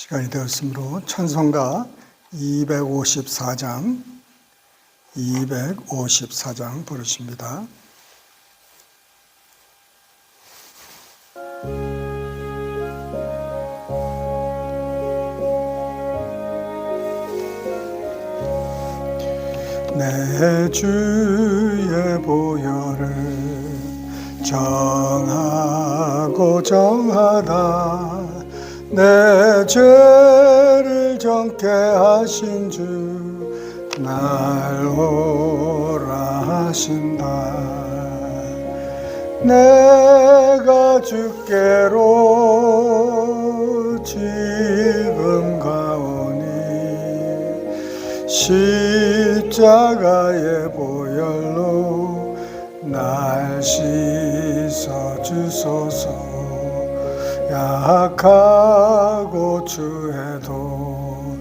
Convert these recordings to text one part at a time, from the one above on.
시간이 되었으므로 찬송가 254장 부르십니다. 내 주의 보혈을 정하고 정하다 내 죄를 정케 하신 주 날 오라 하신다. 내가 주께로 지금 가오니 십자가의 보혈로 날 씻어 주소서. 약하고 추해도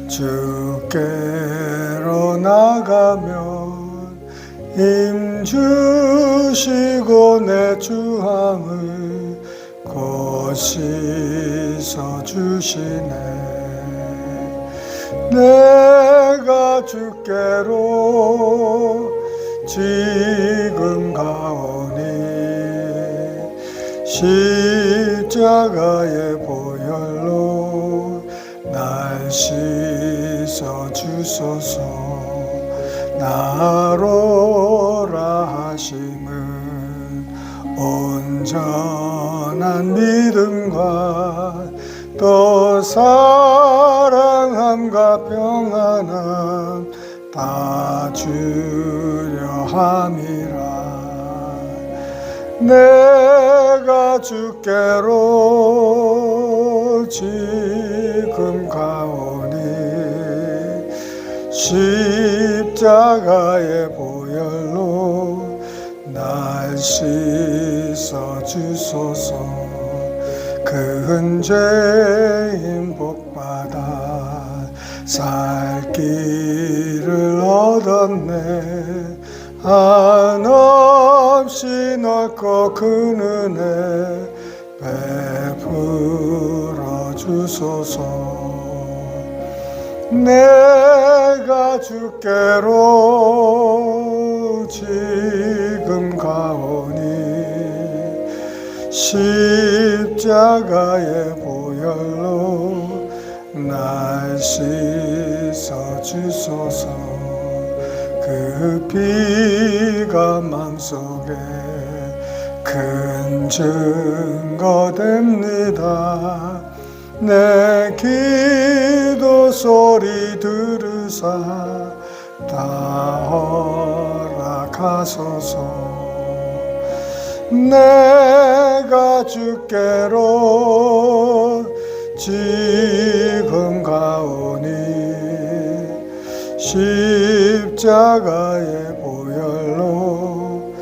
주께로 나가면 힘 주시고 내 주함을 곧 씻어 주시네. 내가 주께로 지금 가오니 십자가의 보혈로 날 씻어 주소서. 나로라 하심은 온전한 믿음과 또 사랑함과 평안함 다 주려 함이라. 내가 주께로 지금 가오니 십자가의 보혈로 날 씻어 주소서. 큰 죄인 복받아 살 길을 얻었네. 한없이 넓고 큰 은혜 베풀어 주소서. 내가 주께로 지금 가오니 십자가의 보혈로 날 씻어 주소서. 그 피가 맘속에 큰 증거 됩니다. 내 기도 소리 들으사 다 허락하소서. 내가 주께로 지금 가오니 십자가의 보혈로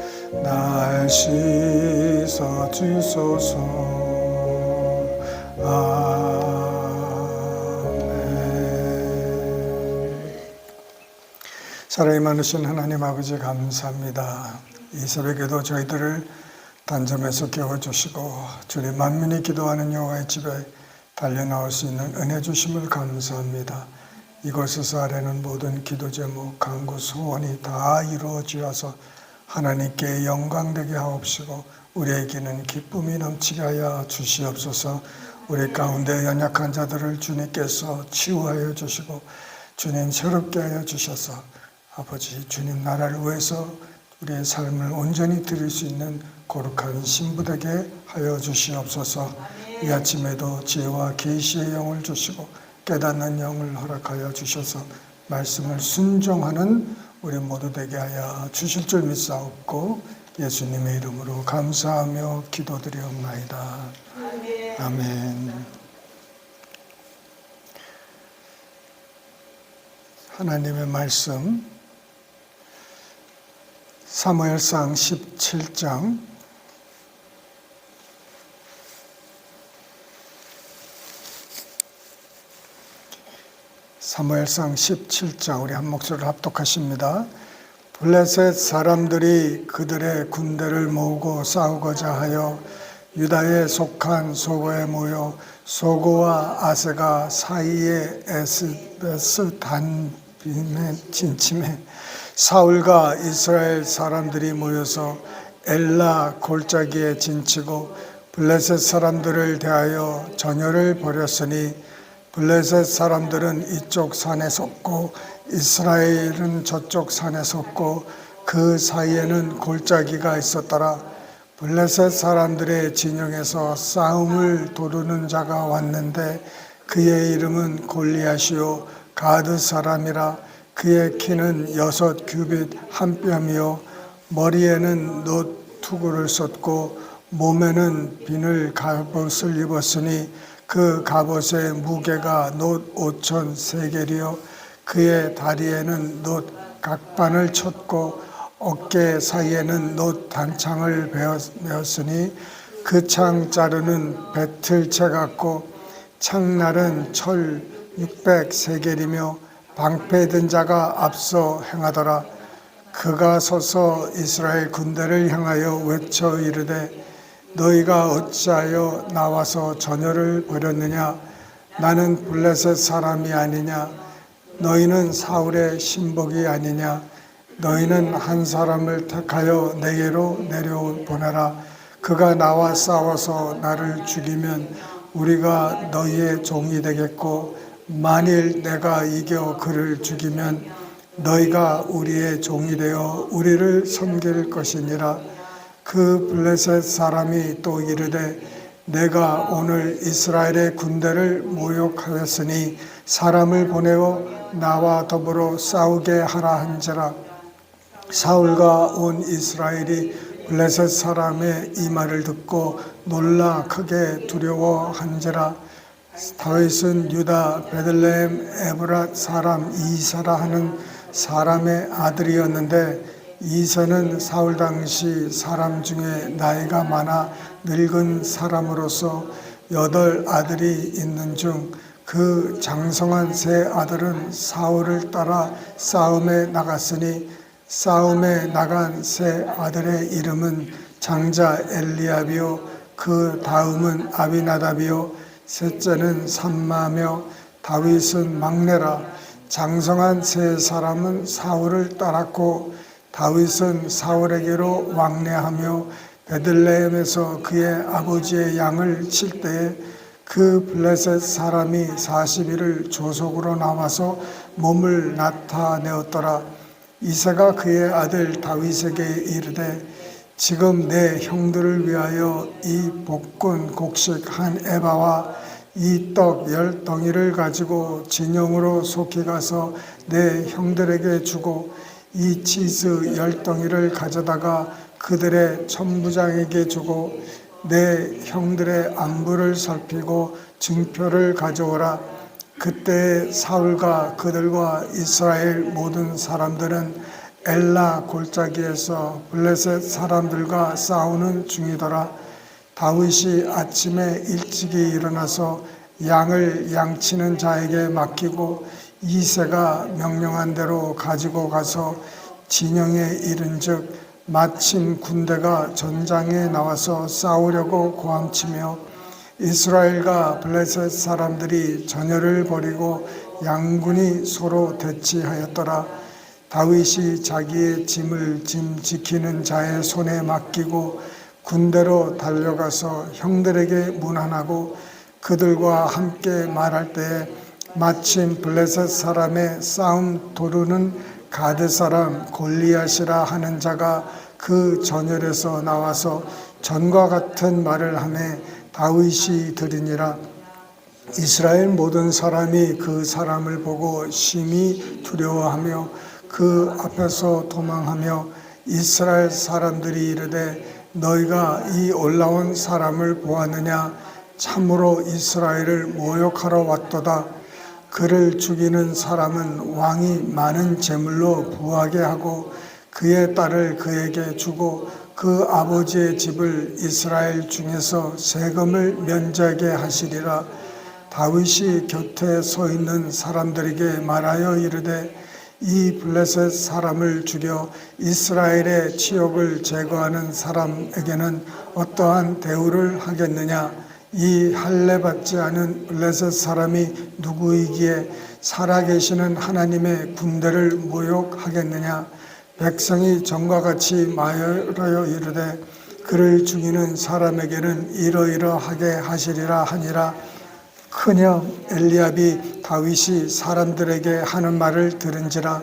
날 씻어 주소서. 아멘. 사랑이 많으신 하나님 아버지 감사합니다. 이 새벽에도 저희들을 단점에서 깨워주시고 주님 만민이 기도하는 여호와의 집에 달려나올 수 있는 은혜 주심을 감사합니다. 이곳에서 아뢰는 모든 기도 제목, 간구, 소원이 다 이루어지어서 하나님께 영광되게 하옵시고 우리에게는 기쁨이 넘치게 하여 주시옵소서. 우리 가운데 연약한 자들을 주님께서 치유하여 주시고 주님 새롭게 하여 주셔서 아버지 주님 나라를 위해서 우리의 삶을 온전히 드릴 수 있는 거룩한 신부되게 하여 주시옵소서. 이 아침에도 지혜와 계시의 영을 주시고 깨닫는 영을 허락하여 주셔서 말씀을 순종하는 우리 모두 되게 하여 주실 줄 믿사옵고 예수님의 이름으로 감사하며 기도드리옵나이다. 아멘. 하나님의 말씀 사무엘상 17장 우리 한 목소리를 합독하십니다. 블레셋 사람들이 그들의 군대를 모으고 싸우고자 하여 유다에 속한 소고에 모여 소고와 아세가 사이에 에스베스 단빔에 진침해 사울과 이스라엘 사람들이 모여서 엘라 골짜기에 진치고 블레셋 사람들을 대하여 전열을 벌였으니 블레셋 사람들은 이쪽 산에 섰고 이스라엘은 저쪽 산에 섰고 그 사이에는 골짜기가 있었더라. 블레셋 사람들의 진영에서 싸움을 도르는 자가 왔는데 그의 이름은 골리앗이요 가드 사람이라. 그의 키는 6규빗 한 뼘이요 머리에는 놋 투구를 썼고 몸에는 비늘 갑옷을 입었으니 그 갑옷의 무게가 놋 5천 세겔이요 그의 다리에는 놋 각반을 쳤고 어깨 사이에는 놋 단창을 메었으니 그 창 자루는 배틀채 같고 창날은 철 600세겔이며 방패든 자가 앞서 행하더라. 그가 서서 이스라엘 군대를 향하여 외쳐 이르되 너희가 어찌하여 나와서 전열을 벌였느냐? 나는 블레셋 사람이 아니냐? 너희는 사울의 신복이 아니냐? 너희는 한 사람을 택하여 내게로 내려보내라. 그가 나와 싸워서 나를 죽이면 우리가 너희의 종이 되겠고 만일 내가 이겨 그를 죽이면 너희가 우리의 종이 되어 우리를 섬길 것이니라. 그 블레셋 사람이 또 이르되 내가 오늘 이스라엘의 군대를 모욕하였으니 사람을 보내어 나와 더불어 싸우게 하라 한지라. 사울과 온 이스라엘이 블레셋 사람의 이 말을 듣고 놀라 크게 두려워한지라. 다윗은 유다 베들레헴 에브랏 사람 이사라 하는 사람의 아들이었는데 이사는 사울 당시 사람 중에 나이가 많아 늙은 사람으로서 8 아들이 있는 중 그 장성한 세 아들은 사울을 따라 싸움에 나갔으니 싸움에 나간 세 아들의 이름은 장자 엘리압이요 그 다음은 아비나답이요 셋째는 삼마며 다윗은 막내라. 장성한 세 사람은 사울을 따랐고 다윗은 사울에게로 왕래하며 베들레헴에서 그의 아버지의 양을 칠 때에 그 블레셋 사람이 40일을 조속으로 나와서 몸을 나타내었더라. 이새가 그의 아들 다윗에게 이르되 지금 내 형들을 위하여 이 볶은 곡식 한 에바와 이 떡 10덩이를 가지고 진영으로 속히 가서 내 형들에게 주고 이 치즈 10덩이를 가져다가 그들의 천부장에게 주고 내 형들의 안부를 살피고 증표를 가져오라. 그때 사울과 그들과 이스라엘 모든 사람들은 엘라 골짜기에서 블레셋 사람들과 싸우는 중이더라. 다윗이 아침에 일찍이 일어나서 양을 양치는 자에게 맡기고 이새가 명령한 대로 가지고 가서 진영에 이른즉 마침 군대가 전장에 나와서 싸우려고 고함치며 이스라엘과 블레셋 사람들이 전열을 벌이고 양군이 서로 대치하였더라. 다윗이 자기의 짐을 짐 지키는 자의 손에 맡기고 군대로 달려가서 형들에게 문안하고 그들과 함께 말할 때에 마침 블레셋 사람의 싸움 도르는 가드 사람 골리앗이라 하는 자가 그 전열에서 나와서 전과 같은 말을 하매 다윗이 들으니라. 이스라엘 모든 사람이 그 사람을 보고 심히 두려워하며 그 앞에서 도망하며 이스라엘 사람들이 이르되 너희가 이 올라온 사람을 보았느냐? 참으로 이스라엘을 모욕하러 왔도다. 그를 죽이는 사람은 왕이 많은 재물로 부하게 하고 그의 딸을 그에게 주고 그 아버지의 집을 이스라엘 중에서 세금을 면제하게 하시리라. 다윗이 곁에 서 있는 사람들에게 말하여 이르되 이 블레셋 사람을 죽여 이스라엘의 치욕을 제거하는 사람에게는 어떠한 대우를 하겠느냐? 이 할례 받지 않은 블레셋 사람이 누구이기에 살아계시는 하나님의 군대를 모욕하겠느냐. 백성이 전과 같이 말하여 이르되 그를 죽이는 사람에게는 이러이러하게 하시리라 하니라. 큰형 엘리압이 다윗이 사람들에게 하는 말을 들은지라.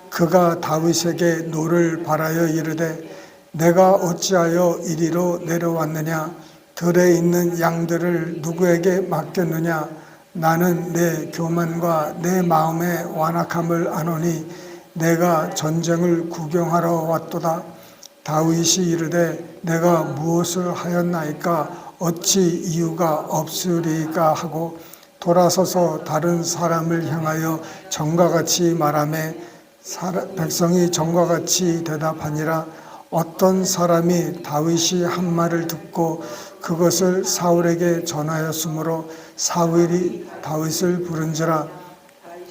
그가 다윗에게 노를 바라여 이르되 내가 어찌하여 이리로 내려왔느냐. 들에 있는 양들을 누구에게 맡겼느냐. 나는 내 교만과 내 마음의 완악함을 아노니 내가 전쟁을 구경하러 왔도다. 다윗이 이르되 내가 무엇을 하였나이까. 어찌 이유가 없으리까 하고 돌아서서 다른 사람을 향하여 전과 같이 말하매 백성이 전과 같이 대답하니라. 어떤 사람이 다윗이 한 말을 듣고 그것을 사울에게 전하였으므로 사울이 다윗을 부른지라.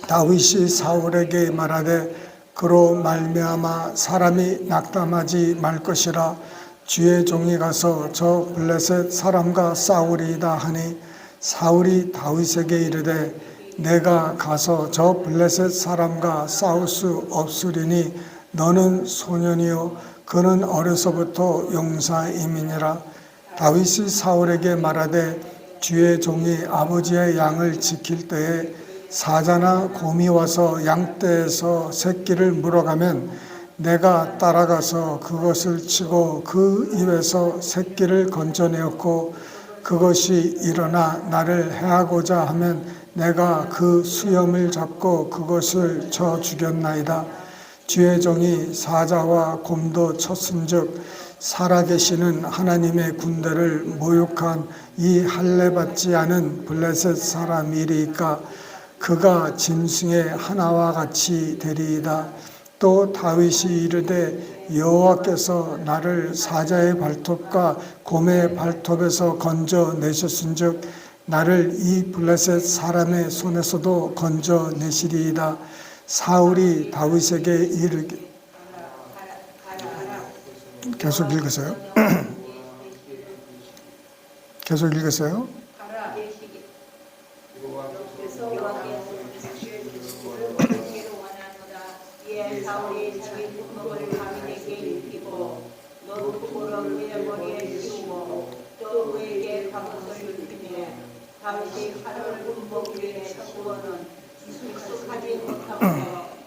다윗이 사울에게 말하되 그로 말미암아 사람이 낙담하지 말 것이라. 주의 종이 가서 저 블레셋 사람과 싸우리이다 하니 사울이 다윗에게 이르되 내가 가서 저 블레셋 사람과 싸울 수 없으리니 너는 소년이요 그는 어려서부터 용사임이니라. 다윗이 사울에게 말하되 주의 종이 아버지의 양을 지킬 때에 사자나 곰이 와서 양떼에서 새끼를 물어가면 내가 따라가서 그것을 치고 그 입에서 새끼를 건져내었고 그것이 일어나 나를 해하고자 하면 내가 그 수염을 잡고 그것을 쳐 죽였나이다. 주의 종이 사자와 곰도 쳤은즉 살아계시는 하나님의 군대를 모욕한 이 할례 받지 않은 블레셋 사람이리까. 그가 짐승의 하나와 같이 되리이다. 또 다윗이 이르되 여호와께서 나를 사자의 발톱과 곰의 발톱에서 건져내셨은즉 나를 이 블레셋 사람의 손에서도 건져내시리이다. 사울이 다윗에게 이르되 계속 읽으세요. 계속 읽으세요. 사울이 자기 군복을 다윗에게 입히고 너 부모를 그의 머리에 씌우고 또 그에게 갑옷을 입히매 다윗이 칼을 군복 위에 섞고는 익숙하지 못하고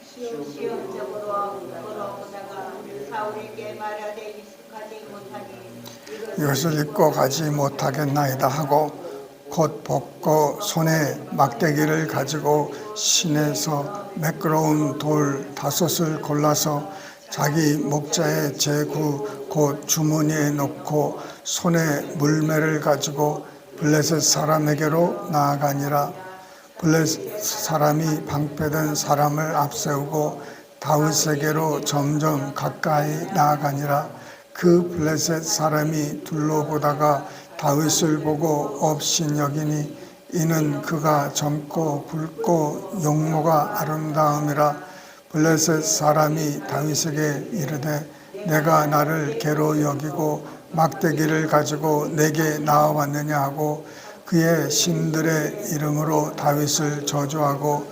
시험적으로 걸어오다가 사울에게 말하되 익숙하지 못하니 이것을 입고 가지 못하겠나이다 하고 곧 벗고 손에 막대기를 가지고 시내에서 매끄러운 돌 5을 골라서 자기 목자의 제구 곧 주머니에 넣고 손에 물매를 가지고 블레셋 사람에게로 나아가니라. 블레셋 사람이 방패된 사람을 앞세우고 다윗에게로 점점 가까이 나아가니라. 그 블레셋 사람이 둘러보다가 다윗을 보고 업신여기니 이는 그가 젊고 붉고 용모가 아름다움이라. 블레셋 사람이 다윗에게 이르되 내가 나를 개로 여기고 막대기를 가지고 내게 나와왔느냐 하고 그의 신들의 이름으로 다윗을 저주하고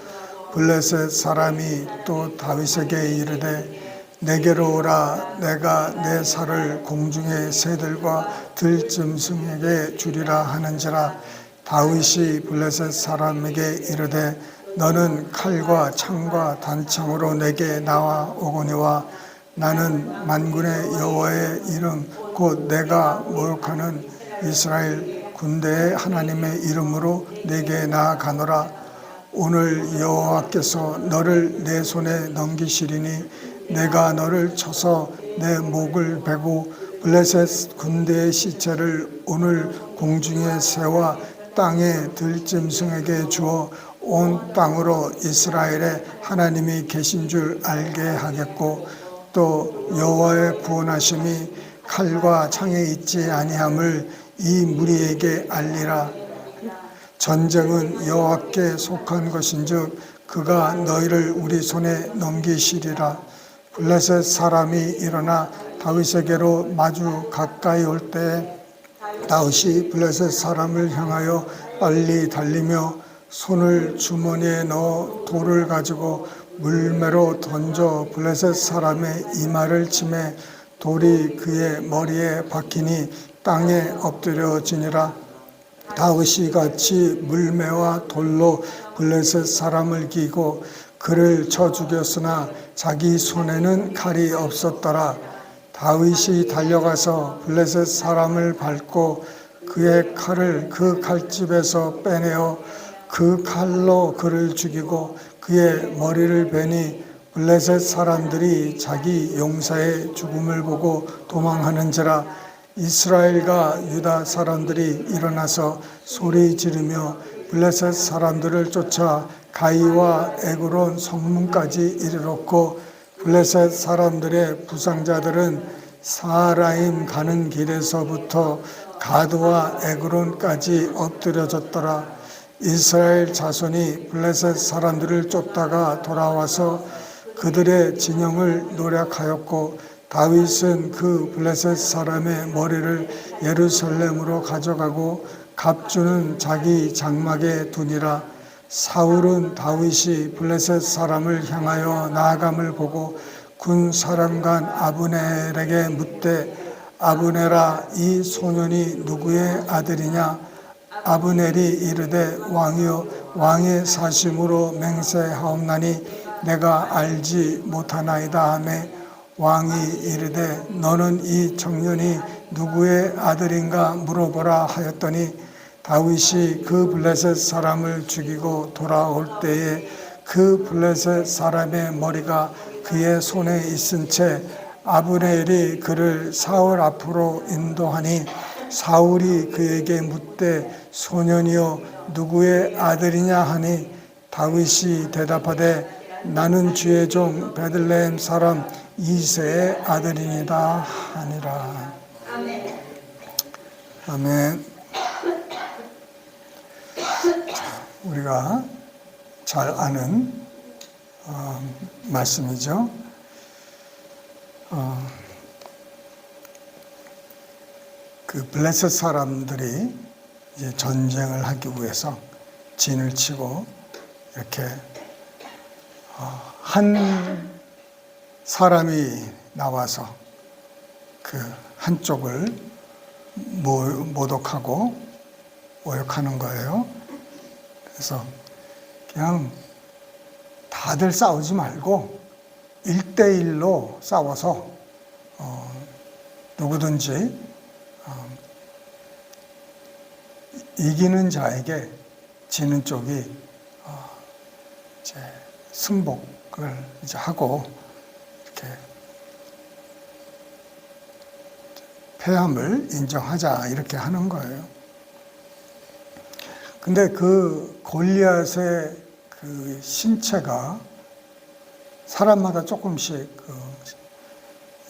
블레셋 사람이 또 다윗에게 이르되 내게로 오라. 내가 내 살을 공중의 새들과 들짐승에게 주리라 하는지라. 다윗이 블레셋 사람에게 이르되 너는 칼과 창과 단창으로 내게 나와 오거니와 나는 만군의 여호와의 이름 곧 내가 모욕하는 이스라엘 군대의 하나님의 이름으로 내게 나아가노라. 오늘 여호와께서 너를 내 손에 넘기시리니 내가 너를 쳐서 내 목을 베고 블레셋 군대의 시체를 오늘 공중의 새와 땅의 들짐승에게 주어 온 땅으로 이스라엘의 하나님이 계신 줄 알게 하겠고 또 여호와의 구원하심이 칼과 창에 있지 아니함을 이 무리에게 알리라. 전쟁은 여호와께 속한 것인즉 그가 너희를 우리 손에 넘기시리라. 블레셋 사람이 일어나 다윗에게로 마주 가까이 올 때에 다윗이 블레셋 사람을 향하여 빨리 달리며 손을 주머니에 넣어 돌을 가지고 물매로 던져 블레셋 사람의 이마를 치매 돌이 그의 머리에 박히니 땅에 엎드려지니라. 다윗이 같이 물매와 돌로 블레셋 사람을 기고 그를 쳐 죽였으나 자기 손에는 칼이 없었더라. 다윗이 달려가서 블레셋 사람을 밟고 그의 칼을 그 칼집에서 빼내어 그 칼로 그를 죽이고 그의 머리를 베니 블레셋 사람들이 자기 용사의 죽음을 보고 도망하는지라. 이스라엘과 유다 사람들이 일어나서 소리 지르며 블레셋 사람들을 쫓아 가이와 에그론 성문까지 이르렀고 블레셋 사람들의 부상자들은 사라임 가는 길에서부터 가드와 에그론까지 엎드려졌더라. 이스라엘 자손이 블레셋 사람들을 쫓다가 돌아와서 그들의 진영을 노략하였고 다윗은 그 블레셋 사람의 머리를 예루살렘으로 가져가고 갑주는 자기 장막에 두니라. 사울은 다윗이 블레셋 사람을 향하여 나아감을 보고 군 사령관 아브넬에게 묻되 아브넬아 이 소년이 누구의 아들이냐. 아브넬이 이르되 왕이여 왕의 사심으로 맹세하옵나니 내가 알지 못하나이다 하매 왕이 이르되 너는 이 청년이 누구의 아들인가 물어보라 하였더니 다윗이 그 블레셋 사람을 죽이고 돌아올 때에 그 블레셋 사람의 머리가 그의 손에 있은 채 아브넬이 그를 사울 앞으로 인도하니 사울이 그에게 묻되 소년이여 누구의 아들이냐 하니 다윗이 대답하되 나는 주의 종 베들레헴 사람 이새의 아들이니라 하니라. 아멘. 우리가 잘 아는 말씀이죠. 그 블레셋 사람들이 이제 전쟁을 하기 위해서 진을 치고 이렇게 한 사람이 나와서 그 한쪽을 모독하고 모욕하는 거예요. 그래서 그냥 다들 싸우지 말고 1대1로 싸워서 누구든지 이기는 자에게 지는 쪽이 이제 승복을 이제 하고 이렇게 패함을 인정하자 이렇게 하는 거예요. 근데 그 골리앗의 그 신체가 사람마다 조금씩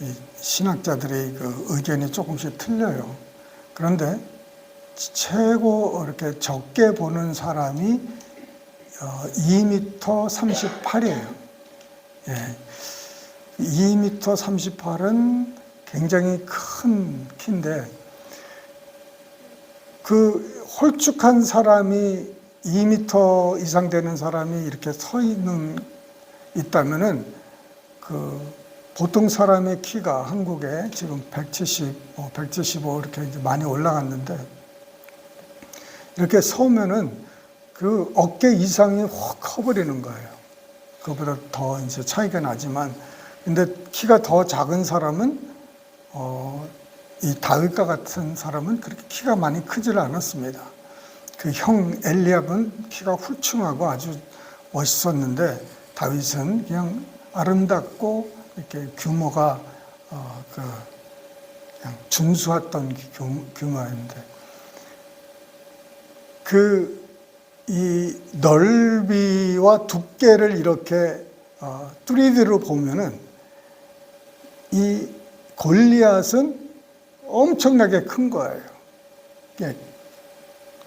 이 신학자들의 그 의견이 조금씩 틀려요. 그런데 최고 이렇게 적게 보는 사람이 2m 38이에요. 예. 2m 38은 굉장히 큰 키인데 그 홀쭉한 사람이 2m 이상 되는 사람이 이렇게 서 있다면은 그 보통 사람의 키가 한국에 지금 170, 175 이렇게 이제 많이 올라갔는데 이렇게 서면은 그 어깨 이상이 확 커버리는 거예요. 그보다 더 이제 차이가 나지만, 근데 키가 더 작은 사람은 이 다윗과 같은 사람은 그렇게 키가 많이 크지를 않았습니다. 그 형 엘리압은 키가 훌충하고 아주 멋있었는데 다윗은 그냥 아름답고 이렇게 규모가 그냥 준수했던 규모였는데 이 넓이와 두께를 이렇게 3D로 보면은 이 골리앗은 엄청나게 큰 거예요.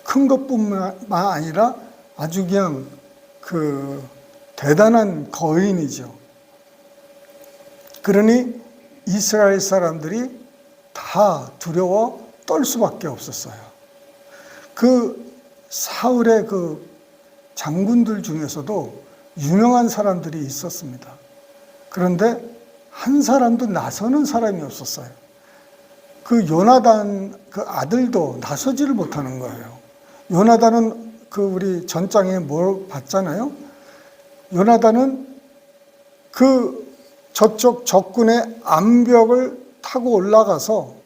큰 것뿐만 아니라 아주 그냥 그 대단한 거인이죠. 그러니 이스라엘 사람들이 다 두려워 떨 수밖에 없었어요. 그 사울의 그 장군들 중에서도 유명한 사람들이 있었습니다. 그런데 한 사람도 나서는 사람이 없었어요. 그 요나단 그 아들도 나서지를 못하는 거예요. 요나단은 그 우리 전장에 뭘 봤잖아요. 요나단은 그 저쪽 적군의 암벽을 타고 올라가서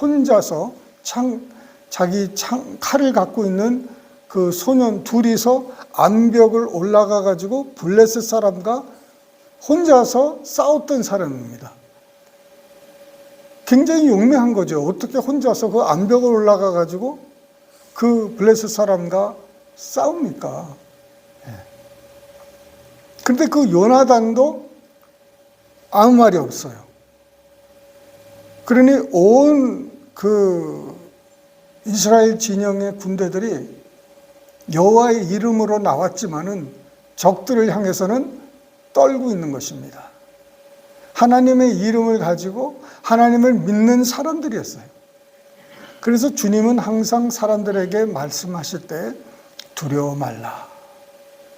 혼자서 자기 칼을 갖고 있는 그 소년 둘이서 암벽을 올라가 가지고 블레셋 사람과 혼자서 싸웠던 사람입니다. 굉장히 용맹한 거죠. 어떻게 혼자서 그 암벽을 올라가 가지고 그 블레셋 사람과 싸웁니까? 그런데 그 요나단도 아무 말이 없어요. 그러니 온 그 이스라엘 진영의 군대들이 여호와의 이름으로 나왔지만은 적들을 향해서는 떨고 있는 것입니다. 하나님의 이름을 가지고 하나님을 믿는 사람들이었어요. 그래서 주님은 항상 사람들에게 말씀하실 때 두려워 말라.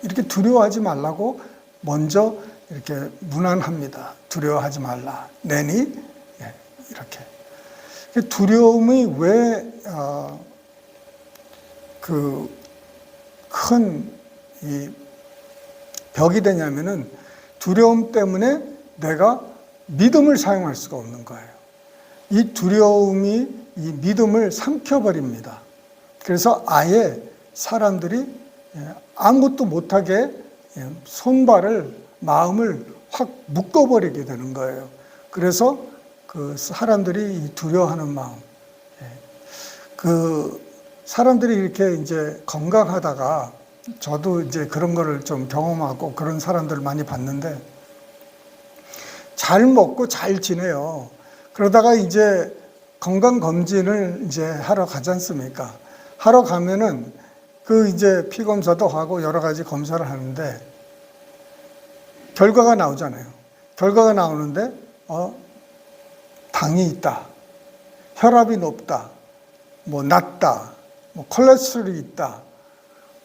이렇게 두려워하지 말라고 먼저 이렇게 문안합니다. 두려워하지 말라. 내니 이렇게. 두려움이 왜 그 큰 이 벽이 되냐면은 두려움 때문에 내가 믿음을 사용할 수가 없는 거예요. 이 두려움이 이 믿음을 삼켜버립니다. 그래서 아예 사람들이 아무것도 못하게 손발을 마음을 확 묶어버리게 되는 거예요. 그래서 그 사람들이 이 두려워하는 마음, 그 사람들이 이렇게 이제 건강하다가 저도 이제 그런 거를 좀 경험하고 그런 사람들을 많이 봤는데 잘 먹고 잘 지내요. 그러다가 이제 건강검진을 이제 하러 가지 않습니까? 하러 가면은 그 이제 피 검사도 하고 여러 가지 검사를 하는데 결과가 나오잖아요. 결과가 나오는데 당이 있다, 혈압이 높다, 뭐 낮다, 뭐 콜레스테롤이 있다,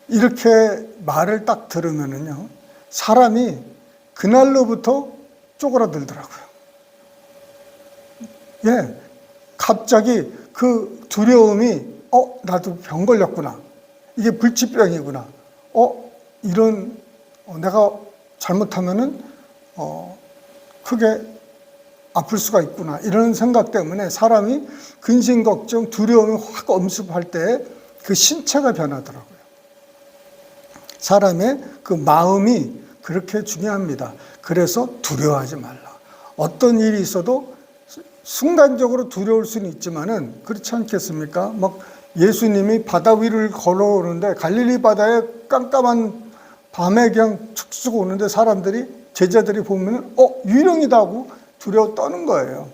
이렇게 말을 딱 들으면은요 사람이 그날로부터 쪼그라들더라고요. 갑자기 그 두려움이 나도 병 걸렸구나, 이게 불치병이구나, 이런 내가 잘못하면은 크게 아플 수가 있구나, 이런 생각 때문에 사람이 근심 걱정 두려움이 확 엄습할 때 그 신체가 변하더라고요. 사람의 그 마음이 그렇게 중요합니다. 그래서 두려워하지 말라. 어떤 일이 있어도 순간적으로 두려울 수는 있지만은 그렇지 않겠습니까? 막 예수님이 바다 위를 걸어오는데 갈릴리 바다에 깜깜한 밤에 그냥 축축 오는데 사람들이 제자들이 보면은 유령이다 하고 두려워 떠는 거예요.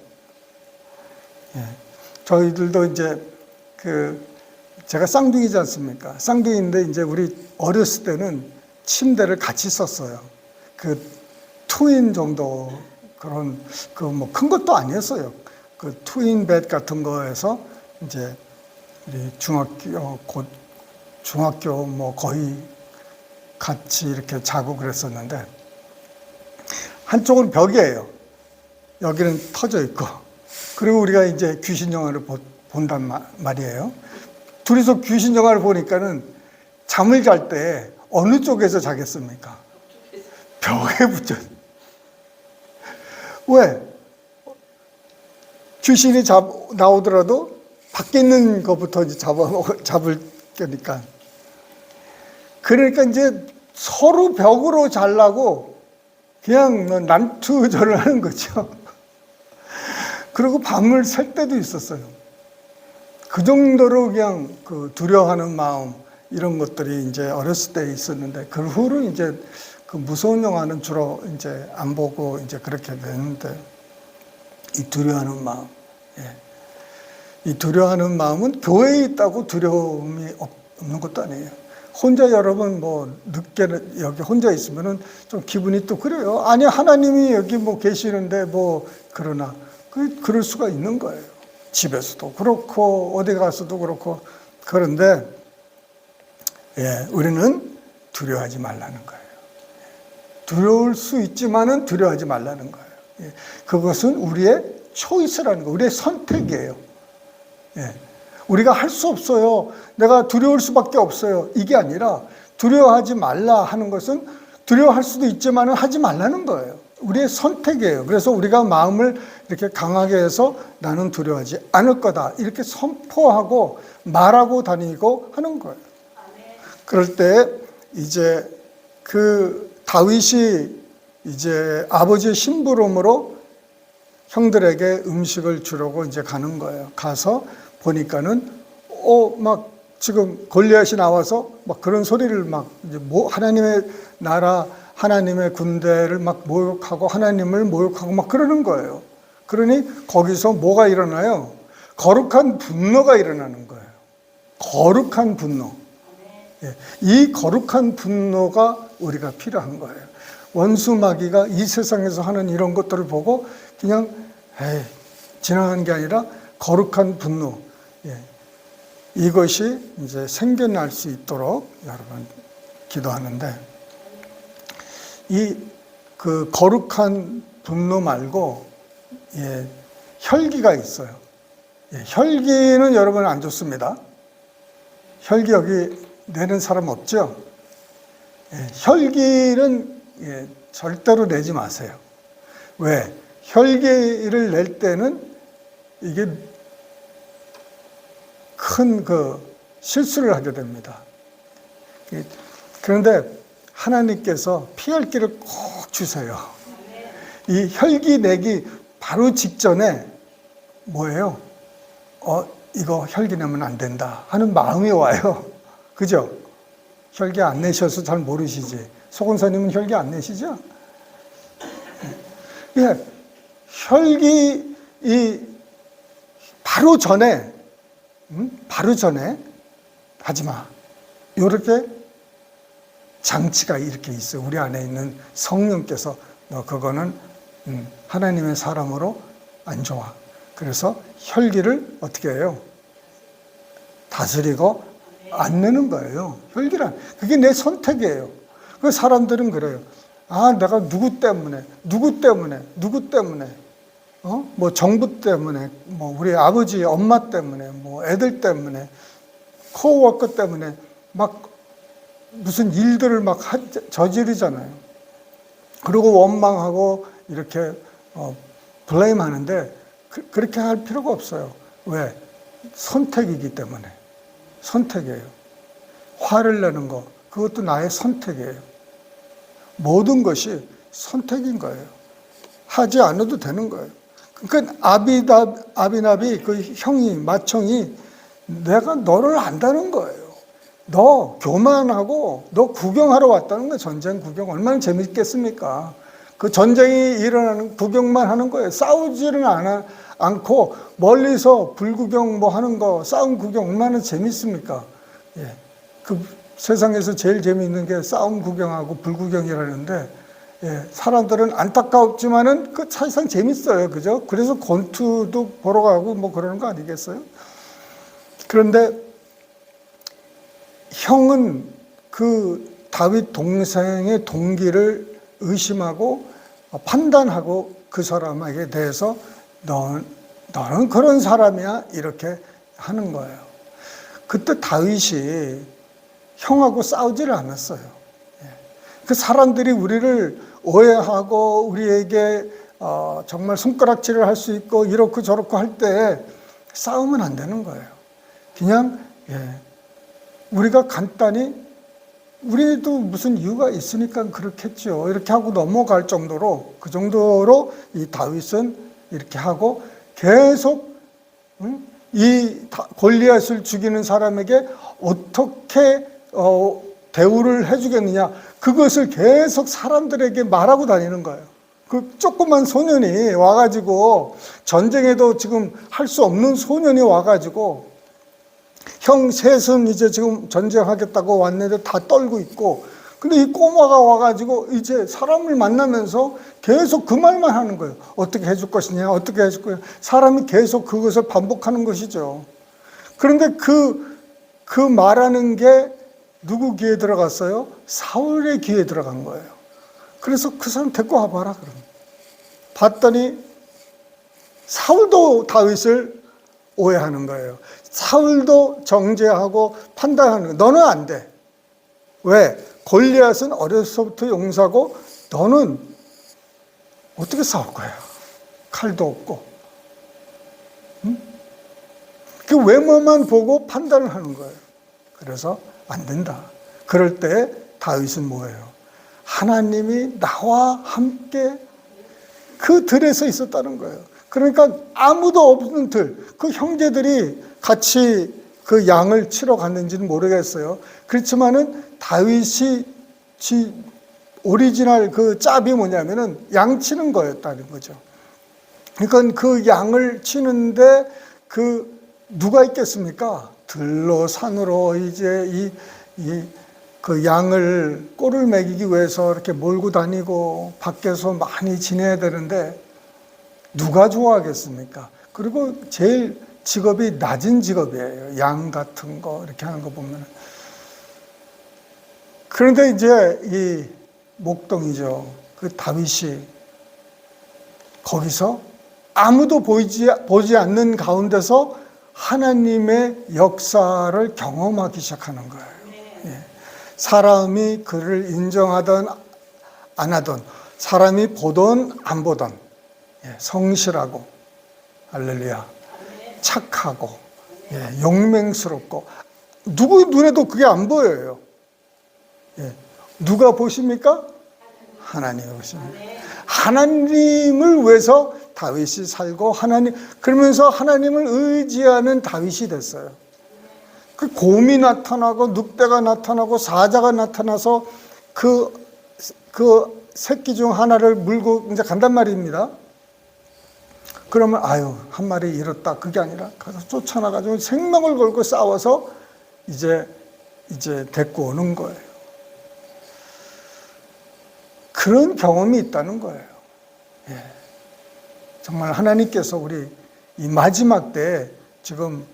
저희들도 이제 제가 쌍둥이지 않습니까? 쌍둥이인데 이제 우리 어렸을 때는 침대를 같이 썼어요. 그 트윈 정도 그런 뭐 큰 것도 아니었어요. 그 트윈 벳 같은 거에서 이제 우리 중학교 뭐 거의 같이 이렇게 자고 그랬었는데 한쪽은 벽이에요. 여기는 터져 있고, 그리고 우리가 이제 귀신 영화를 본단 말이에요. 둘이서 귀신 영화를 보니까는 잠을 잘 때 어느 쪽에서 자겠습니까? 벽에 붙여. 왜? 귀신이 나오더라도 밖에 있는 것부터 이제 잡을 거니까. 그러니까 이제 서로 벽으로 자려고 그냥 난투전을 하는 거죠. 그리고 밤을 샐 때도 있었어요. 그 정도로 그냥 그 두려워하는 마음, 이런 것들이 이제 어렸을 때 있었는데, 그 후로 이제 그 무서운 영화는 주로 이제 안 보고 이제 그렇게 되는데, 이 두려워하는 마음, 이 두려워하는 마음은 교회에 있다고 두려움이 없는 것도 아니에요. 혼자 여러분 뭐 늦게 여기 혼자 있으면은 좀 기분이 또 그래요. 아니 하나님이 여기 뭐 계시는데 뭐 그러나 그럴 수가 있는 거예요. 집에서도 그렇고 어디 가서도 그렇고. 그런데 우리는 두려워하지 말라는 거예요. 두려울 수 있지만은 두려워하지 말라는 거예요. 그것은 우리의 초이스라는 거예요. 우리의 선택이에요. 우리가 할 수 없어요. 내가 두려울 수밖에 없어요. 이게 아니라 두려워하지 말라 하는 것은 두려워할 수도 있지만은 하지 말라는 거예요. 우리의 선택이에요. 그래서 우리가 마음을 이렇게 강하게 해서 나는 두려워하지 않을 거다. 이렇게 선포하고 말하고 다니고 하는 거예요. 그럴 때 이제 그 다윗이 이제 아버지의 심부름으로 형들에게 음식을 주려고 이제 가는 거예요. 가서 보니까는 막 지금 골리앗이 나와서 막 그런 소리를 막 이제 하나님의 나라, 하나님의 군대를 막 모욕하고 하나님을 모욕하고 막 그러는 거예요. 그러니 거기서 뭐가 일어나요? 거룩한 분노가 일어나는 거예요. 거룩한 분노. 이 거룩한 분노가 우리가 필요한 거예요. 원수 마귀가 이 세상에서 하는 이런 것들을 보고 그냥 지나가는 게 아니라 거룩한 분노, 이것이 이제 생겨날 수 있도록 여러분 기도하는데, 이 그 거룩한 분노 말고 혈기가 있어요. 혈기는 여러분 안 좋습니다. 혈기 여기 내는 사람 없죠? 혈기는 절대로 내지 마세요. 왜? 혈기를 낼 때는 이게 큰 그 실수를 하게 됩니다. 그런데 하나님께서 피할 길을 꼭 주세요. 이 혈기 내기 바로 직전에 뭐예요? 이거 혈기 내면 안 된다 하는 마음이 와요. 그죠? 혈기 안 내셔서 잘 모르시지. 소금사님은 혈기 안 내시죠? 혈기 바로 전에 하지 마. 이렇게 장치가 이렇게 있어요. 우리 안에 있는 성령께서 너 그거는 하나님의 사람으로 안 좋아. 그래서 혈기를 어떻게 해요? 다스리고 안 내는 거예요. 혈기란 그게 내 선택이에요. 그 사람들은 그래요. 내가 누구 때문에 뭐 정부 때문에, 뭐 우리 아버지 엄마 때문에, 뭐 애들 때문에, 코워커 때문에 막 무슨 일들을 막 저지르잖아요. 그리고 원망하고 이렇게 블레임 하는데 그렇게 할 필요가 없어요. 왜? 선택이기 때문에. 선택이에요. 화를 내는 거, 그것도 나의 선택이에요. 모든 것이 선택인 거예요. 하지 않아도 되는 거예요. 그러니까 아비나비 그 형이, 맏형이 내가 너를 안다는 거예요. 너 교만하고 너 구경하러 왔다는 거예요. 전쟁 구경 얼마나 재밌겠습니까? 그 전쟁이 일어나는 구경만 하는 거예요. 싸우지는 않고 멀리서 불구경 뭐 하는 거, 싸움 구경 얼마나 재밌습니까? 그 세상에서 제일 재미있는 게 싸움 구경하고 불구경이라는데, 사람들은 안타깝지만은 그 사실상 재밌어요. 그죠? 그래서 권투도 보러 가고 뭐 그러는 거 아니겠어요? 그런데 형은 그 다윗 동생의 동기를 의심하고 판단하고 그 사람에게 대해서 너는 그런 사람이야 이렇게 하는 거예요. 그때 다윗이 형하고 싸우지를 않았어요. 그 사람들이 우리를 오해하고 우리에게 정말 손가락질을 할 수 있고 이렇고 저렇고 할 때 싸우면 안 되는 거예요. 그냥 우리가 간단히 우리도 무슨 이유가 있으니까 그렇겠죠. 이렇게 하고 넘어갈 정도로, 그 정도로 이 다윗은 이렇게 하고 계속 이 골리앗을 죽이는 사람에게 어떻게 대우를 해주겠느냐, 그것을 계속 사람들에게 말하고 다니는 거예요. 그 조그만 소년이 와가지고, 전쟁에도 지금 할 수 없는 소년이 와가지고 형 셋은 이제 지금 전쟁하겠다고 왔는데 다 떨고 있고, 근데 이 꼬마가 와가지고 이제 사람을 만나면서 계속 그 말만 하는 거예요. 어떻게 해줄 것이냐, 어떻게 해줄 거냐. 사람이 계속 그것을 반복하는 것이죠. 그런데 그 말하는 게 누구 귀에 들어갔어요? 사울의 귀에 들어간 거예요. 그래서 그 사람 데리고 와봐라. 그럼 봤더니 사울도 다윗을 오해하는 거예요. 사울도 정죄하고 판단하는 거예요. 너는 안 돼. 왜? 골리앗은 어려서부터 용사고 너는 어떻게 싸울 거야? 칼도 없고. 응? 그 외모만 보고 판단을 하는 거예요. 그래서 안 된다. 그럴 때 다윗은 뭐예요? 하나님이 나와 함께 그 들에서 있었다는 거예요. 그러니까 아무도 없는 들, 그 형제들이 같이 그 양을 치러 갔는지는 모르겠어요. 그렇지만은 다윗이 오리지널 그 짭이 뭐냐면은 양 치는 거였다는 거죠. 그러니까 그 양을 치는데 그 누가 있겠습니까? 들로 산으로 이제 그 양을 꼴을 먹이기 위해서 이렇게 몰고 다니고 밖에서 많이 지내야 되는데 누가 좋아하겠습니까? 그리고 제일 직업이 낮은 직업이에요. 양 같은 거 이렇게 하는 거 보면. 그런데 이제 이 목동이죠. 그 다윗이 거기서 아무도 보지 않는 가운데서 하나님의 역사를 경험하기 시작하는 거예요. 예. 사람이 그를 인정하든 안 하든, 사람이 보든 안 보든, 예. 성실하고, 할렐루야, 착하고, 예. 용맹스럽고, 누구 눈에도 그게 안 보여요. 예. 누가 보십니까? 하나님이 보십니다. 하나님을 위해서 다윗이 살고 그러면서 하나님을 의지하는 다윗이 됐어요. 그 곰이 나타나고 늑대가 나타나고 사자가 나타나서 그 새끼 중 하나를 물고 이제 간단 말입니다. 그러면 아유 한 마리 잃었다 그게 아니라 가서 쫓아나가지고 생명을 걸고 싸워서 이제 데리고 오는 거예요. 그런 경험이 있다는 거예요. 예. 정말 하나님께서 우리 이 마지막 때 지금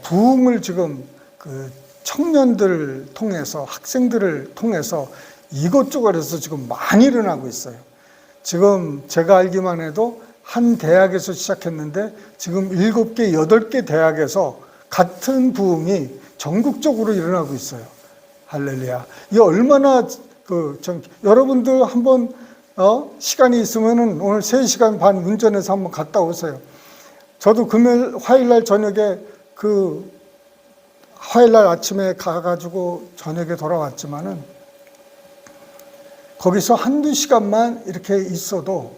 부흥을 지금 그 청년들 통해서 학생들을 통해서 이것저것에서 지금 많이 일어나고 있어요. 지금 제가 알기만 해도 한 대학에서 시작했는데 지금 7개, 8개 대학에서 같은 부흥이 전국적으로 일어나고 있어요. 할렐루야. 이게 얼마나 여러분들 한번 시간이 있으면은 오늘 3시간 반 운전해서 한번 갔다 오세요. 저도 화요일날 저녁에 화요일날 아침에 가가지고 저녁에 돌아왔지만은 거기서 한두 시간만 이렇게 있어도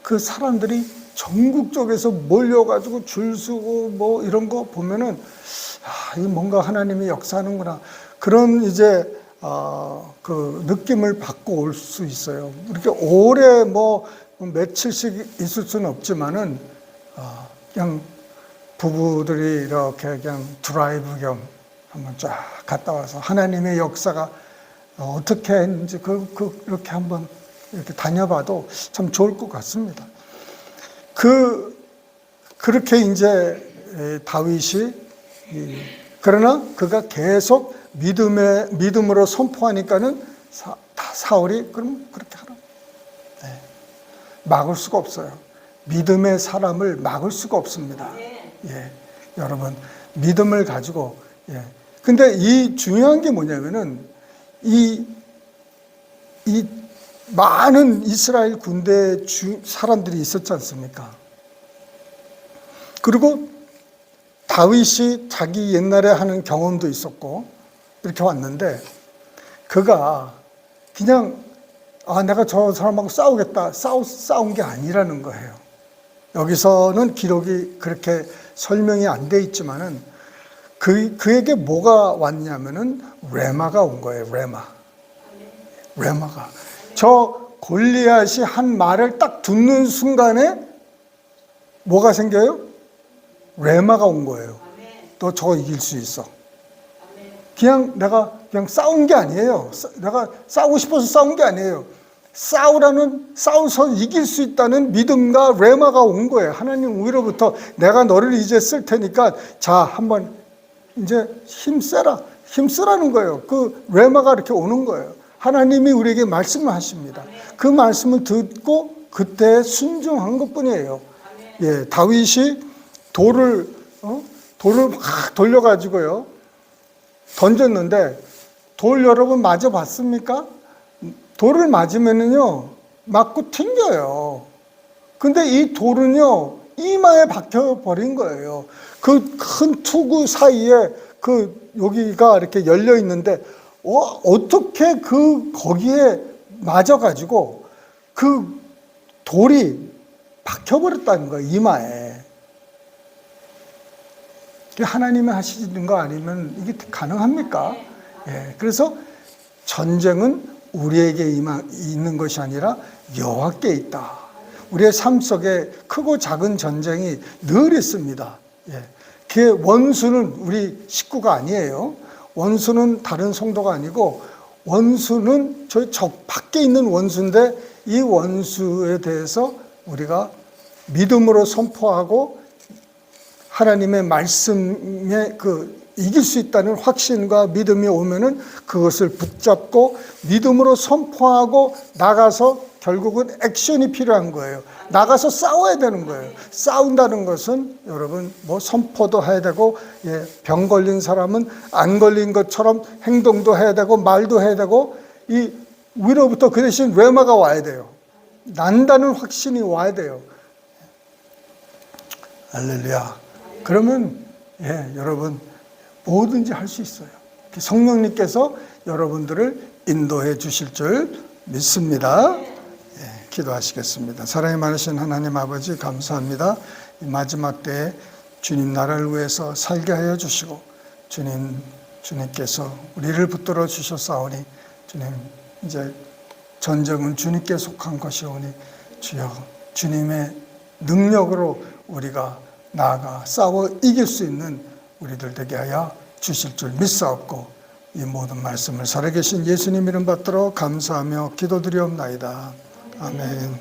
그 사람들이 전국적에서 몰려가지고 줄 서고 뭐 이런 거 보면은 이 뭔가 하나님이 역사하는구나 그런 이제 그 느낌을 받고 올 수 있어요. 이렇게 오래 뭐 며칠씩 있을 수는 없지만은 그냥 부부들이 이렇게 그냥 드라이브 겸 한번 쫙 갔다 와서 하나님의 역사가 어떻게 했는지 그렇게 한번 이렇게 다녀봐도 참 좋을 것 같습니다. 그렇게 이제 다윗이 그러나 그가 계속 믿음으로 선포하니까는 사울이 그럼 그렇게 하라. 네. 막을 수가 없어요. 믿음의 사람을 막을 수가 없습니다. 예. 여러분 믿음을 가지고 근데 이 중요한 게 뭐냐면은 이 많은 이스라엘 군대 사람들이 있었지 않습니까? 그리고 다윗이 자기 옛날에 하는 경험도 있었고 이렇게 왔는데 그가 그냥 내가 저 사람하고 싸우겠다 싸운 게 아니라는 거예요. 여기서는 기록이 그렇게 설명이 안 돼 있지만은 그에게 뭐가 왔냐면은 레마가 온 거예요. 레마가 저 골리앗이 한 말을 딱 듣는 순간에 뭐가 생겨요? 레마가 온 거예요. 너 저거 이길 수 있어. 그냥 내가 그냥 싸운 게 아니에요. 내가 싸우고 싶어서 싸운 게 아니에요. 싸워서 이길 수 있다는 믿음과 레마가 온 거예요. 하나님 위로부터 내가 너를 이제 쓸 테니까 자, 한번 이제 힘쓰라는 거예요. 그 레마가 이렇게 오는 거예요. 하나님이 우리에게 말씀을 하십니다. 그 말씀을 듣고 그때 순종한 것뿐이에요. 예, 다윗이 돌을 막 돌려가지고요 던졌는데 돌 여러분 맞아 봤습니까? 돌을 맞으면은요 맞고 튕겨요. 근데 이 돌은요 이마에 박혀 버린 거예요. 그 큰 투구 사이에 그 여기가 이렇게 열려 있는데 어떻게 거기에 맞아가지고 그 돌이 박혀버렸다는 거예요, 이마에. 하나님이 하시는 거 아니면 이게 가능합니까? 예, 그래서 전쟁은 우리에게 있는 것이 아니라 여호와께 있다. 우리의 삶 속에 크고 작은 전쟁이 늘 있습니다. 예, 그 원수는 우리 식구가 아니에요. 원수는 다른 성도가 아니고 원수는 저 밖에 있는 원수인데 이 원수에 대해서 우리가 믿음으로 선포하고 하나님의 말씀에 이길 수 있다는 확신과 믿음이 오면은 그것을 붙잡고 믿음으로 선포하고 나가서 결국은 액션이 필요한 거예요. 나가서 싸워야 되는 거예요. 싸운다는 것은 여러분 선포도 해야 되고 병 걸린 사람은 안 걸린 것처럼 행동도 해야 되고 말도 해야 되고 이 위로부터 그 대신 레마가 와야 돼요. 난다는 확신이 와야 돼요. 할렐루야. 그러면 여러분 뭐든지 할 수 있어요. 성령님께서 여러분들을 인도해 주실 줄 믿습니다. 기도하시겠습니다. 사랑이 많으신 하나님 아버지 감사합니다. 이 마지막 때에 주님 나라를 위해서 살게 하여 주시고 주님께서 우리를 붙들어 주셨사오니 주님 이제 전쟁은 주님께 속한 것이오니 주여 주님의 능력으로 우리가 나아가 싸워 이길 수 있는 우리들 되게 하여 주실 줄 믿사옵고 이 모든 말씀을 살아계신 예수님 이름 받들어 감사하며 기도드리옵나이다. 아멘.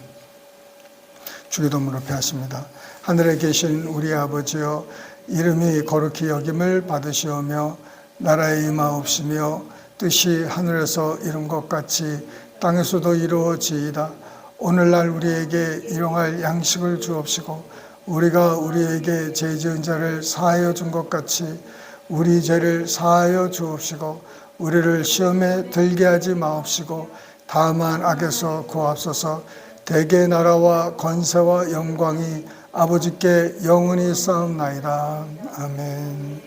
주기도문을 폐하십니다. 하늘에 계신 우리 아버지여 이름이 거룩히 여김을 받으시오며 나라의 임하옵시며 뜻이 하늘에서 이룬 것 같이 땅에서도 이루어지이다. 오늘날 우리에게 일용할 양식을 주옵시고 우리가 우리에게 죄 지은 자를 사하여 준 것 같이 우리 죄를 사하여 주옵시고 우리를 시험에 들게 하지 마옵시고 다만 악에서 구하옵소서. 대개 나라와 권세와 영광이 아버지께 영원히 쌓옵나이다. 아멘.